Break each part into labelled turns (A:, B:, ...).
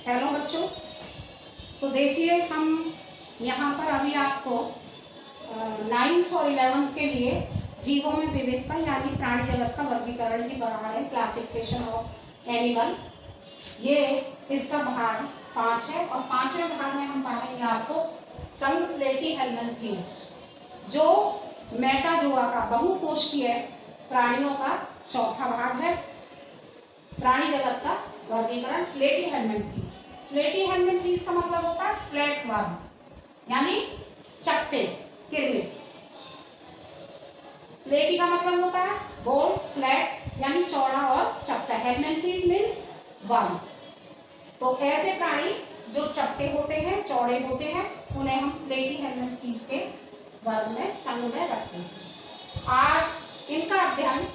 A: Hello बच्चों, तो देखिए हम यहाँ पर अभी आपको 9th और 11th के लिए जीवों में विविधता यानी प्राणी जगत का वर्गीकरण ही पढ़ा है, क्लासिफिकेशन ऑफ एनिमल। ये इसका भाग 5 है और 5वें भाग में हम पढ़ेंगे आपको संघ प्लेटीहेल्मिन्थीज, जो मेटाजोआ का बहुकोष्ठीय प्राणियों का चौथा भाग है। प्राणी जगत का वर्गीकरण प्लेटीहेल्मिन्थीज। प्लेटीहेल्मिन्थीज का मतलब होता है फ्लैट वर्म यानी चपटे किरमिट। प्लेटी का मतलब होता है गोल, फ्लैट यानी चौड़ा और चपटा। हेल्मिन्थीज मीन्स वर्म्स। तो ऐसे प्राणी जो चपटे होते हैं, चौड़े होते हैं, उन्हें हम प्लेटीहेल्मिन्थीज के वर्ग में संघ में रखते हैं। आज इनका अध्ययन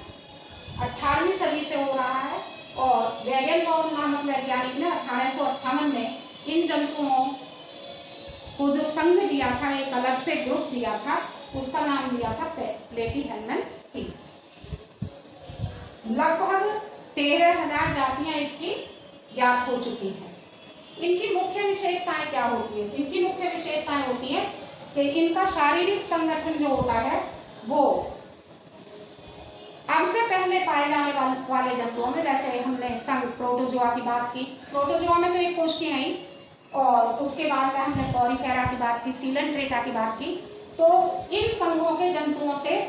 A: 18वीं सदी से हो रहा है और वेगनबॉर्न नामक वैज्ञानिक ने 1858 में इन जंतुओं को जो संघ दिया था, एक अलग से ग्रुप दिया था, उसका नाम दिया था प्लेटीहेल्मिन्थीज। लगभग 13,000 जातियां इसकी ज्ञात हो चुकी हैं। इनकी मुख्य विशेषताएं क्या होती है? इनकी मुख्य विशेषताएं होती है कि इनका शारीरिक संगठन जो होता है वो अब से पहले पाए जाने वाले जंतुओं में, जैसे हमने संघ प्रोटोजोआ की बात की, प्रोटोजोआ में तो एक कोशिकाएं आई और उसके बाद में हमने पॉरीफेरा की बात की, सीलेंट्रेटा की बात की। तो इन संघों के जंतुओं से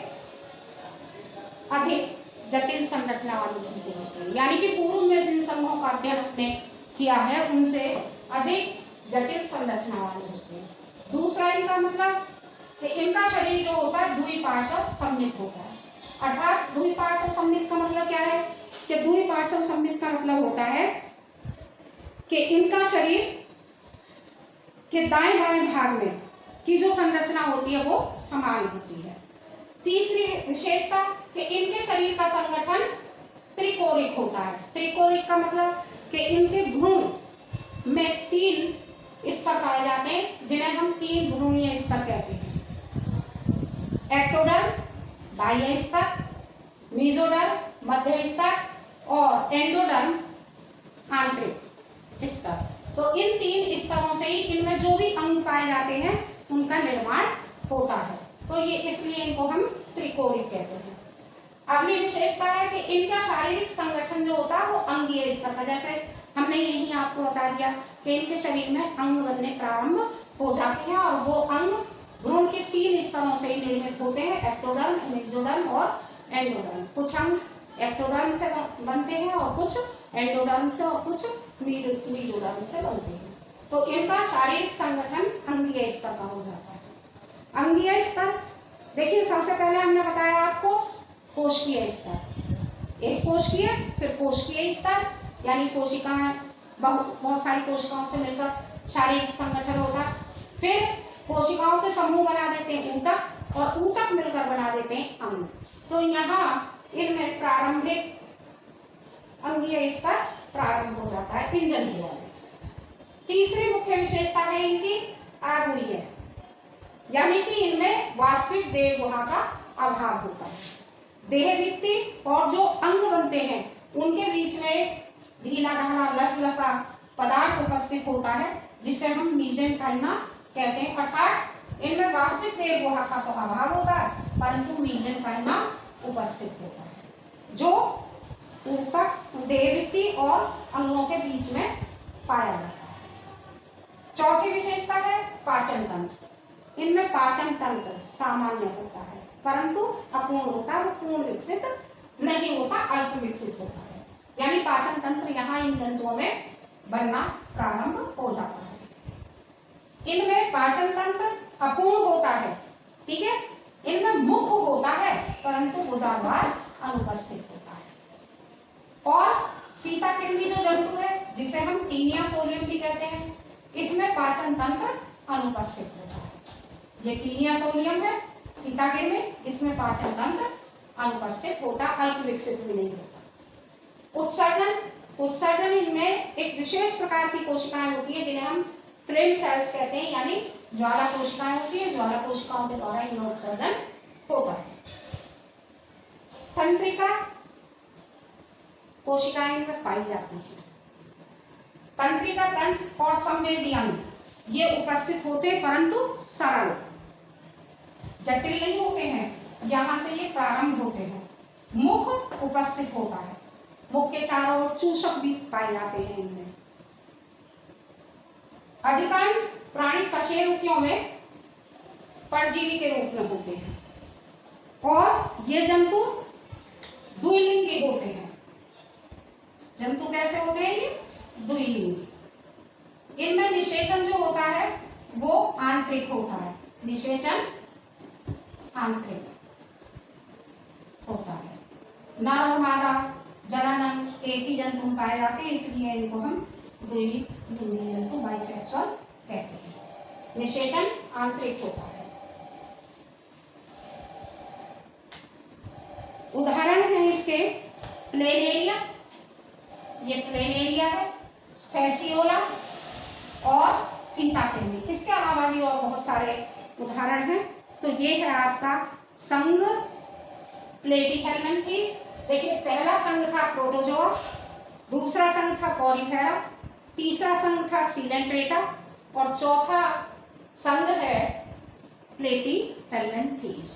A: अधिक जटिल संरचना वाले जंतु होते हैं, यानी कि पूर्व में जिन संघों का अध्ययन हमने किया है उनसे अधिक जटिल संरचना वाले होते हैं। दूसरा इनका मतलब कि इनका शरीर जो होता है द्विपार्श्व सममित होता है। अर्थात द्विपार्श्व सममित का मतलब क्या है कि द्विपार्श्व सममित का मतलब होता है कि इनका शरीर के दाएं बाएं भाग में की जो संरचना होती है वो समान होती है। तीसरी विशेषता कि इनके शरीर का संगठन त्रिकोणिक होता है। त्रिकोणिक का मतलब कि इनके भ्रूण में 3 स्तर पाए जाते हैं, जिन्हें हम 3 भ्रूणीय स्तर कहते हैं। एक्टोडर्म बाह्य स्तर, मेसोडर्म मध्य स्तर और एंडोडर्म आंतरिक स्तर। तो इन 3 स्तरों से ही इनमें जो भी अंग पाए जाते हैं उनका निर्माण होता है, तो ये इसलिए इनको हम त्रिकोणिक कहते हैं। अगली विशेषता है कि इनका शारीरिक संगठन जो होता है वो अंगीय स्तर का, जैसे हमने यही आपको बता दिया कि इनके शरीर में अंग बनने प्रारंभ हो जाते हैं और वो अंग भ्रूण के 3 स्तरों से ही निर्मित होते हैं, एक्टोडर्म, मेसोडर्म और एंडोडर्म। कुछ अंग एक्टोडर्म से बनते हैं और कुछ एंडोडर्म से और कुछ मेसोडर्म से बनते हैं। तो इनका शारीरिक संगठन अंगीय स्तर का हो जाता है। अंगीय स्तर देखिए, सबसे पहले हमने बताया आपको कोशिकीय स्तर, एक कोशिकीय, फिर कोशिकीय स्तर यानी कोशिकाएं बहुत सारी कोशिकाओं से मिलकर शारीरिक संगठन होता है। फिर कोशिकाओं के समूह बना देते हैं ऊतक और ऊतक मिलकर बना देते हैं अंग। तो यहाँ इनमें प्रारंभिक अंगीय स्तर प्रारंभ हो जाता है इन जंतुओं में। तीसरी मुख्य विशेषता है इनकी आगुरीय, यानी कि इनमें वास्तविक देह गुहा का अभाव होता है। देह भित्ति और जो अंग बनते हैं उनके बीच में एक ढीला ढाला लसलसा पदार्थ उपस्थित होता है, जिसे हम मीसेनकाइमा कहते हैं। अर्थात इनमें वास्तविक देह गुहा का तो अभाव होता है, परंतु मीसेनकाइमा उपस्थित होता है, जो ऊतक, देह भित्ति और अंगों के बीच में पाया जाता है। चौथी विशेषता है पाचन तंत्र। इनमें पाचन तंत्र सामान्य होता है, परंतु अपूर्ण होता है, वो पूर्ण विकसित नहीं होता, अल्प विकसित होता है। यानी पाचन तंत्र यहाँ इन जंतुओं में बनना प्रारंभ हो जाता है। इनमें पाचन तंत्र अपूर्ण होता है, ठीक है। इनमें मुख होता है परंतु गुदाद्वार अनुपस्थित होता है। और फीताकृमि जो जंतु है, जिसे हम टीनिया सोलियम भी कहते हैं, इसमें पाचन तंत्र अनुपस्थित होता है। ये टीनिया सोलियम है, फीताकृमि, इसमें पाचन तंत्र अनुपस्थित होता, अल्प विकसित भी नहीं होता। उत्सर्जन इनमें एक विशेष प्रकार की कोशिकाएं होती है, जिन्हें हम फ्लेम सेल्स कहते हैं, यानी ज्वाला कोशिकाएं होती है। ज्वाला कोशिकाओं के द्वारा इनमें उत्सर्जन होता है। तंत्रिका कोशिकाएं इनमें पाई जाती हैं। तंत्रिका तंत्र और संवेदी अंग ये उपस्थित होते हैं, परंतु सरल, जटिल नहीं होते हैं। यहाँ से ये प्रारंभ होते हैं। मुख उपस्थित होता है, मुख के चारों ओर चूषक भी पाए जाते हैं इनमें। अधिकांश प्राणी कशेरुकियों में परजीवी के रूप में होते हैं और ये जंतु द्विलिंगी होते हैं। जंतु कैसे होते हैं? ये द्विलिंगी। इनमें निषेचन जो होता है वो आंतरिक होता है, निषेचन आंतरिक होता है। नर और मादा जनन एक ही जंतु में पाए जाते हैं, इसलिए इनको हम द्विलिंगी जंतु बाइसेक्सुअल कहते हैं। निषेचन आंतरिक होता है। उदाहरण है इसके प्लेनेरिया, ये प्लेनेरिया है, फैसियोला और फीताकिनी। इसके अलावा भी और बहुत सारे उदाहरण हैं। तो ये है आपका संघ प्लेटिहेल्मिन्थीज। देखिए पहला संघ था प्रोटोजोआ, दूसरा संघ था कॉरीफेरा, तीसरा संघ था सीलेंट्रेटा और चौथा संघ है प्लेटिहेल्मिन्थीज।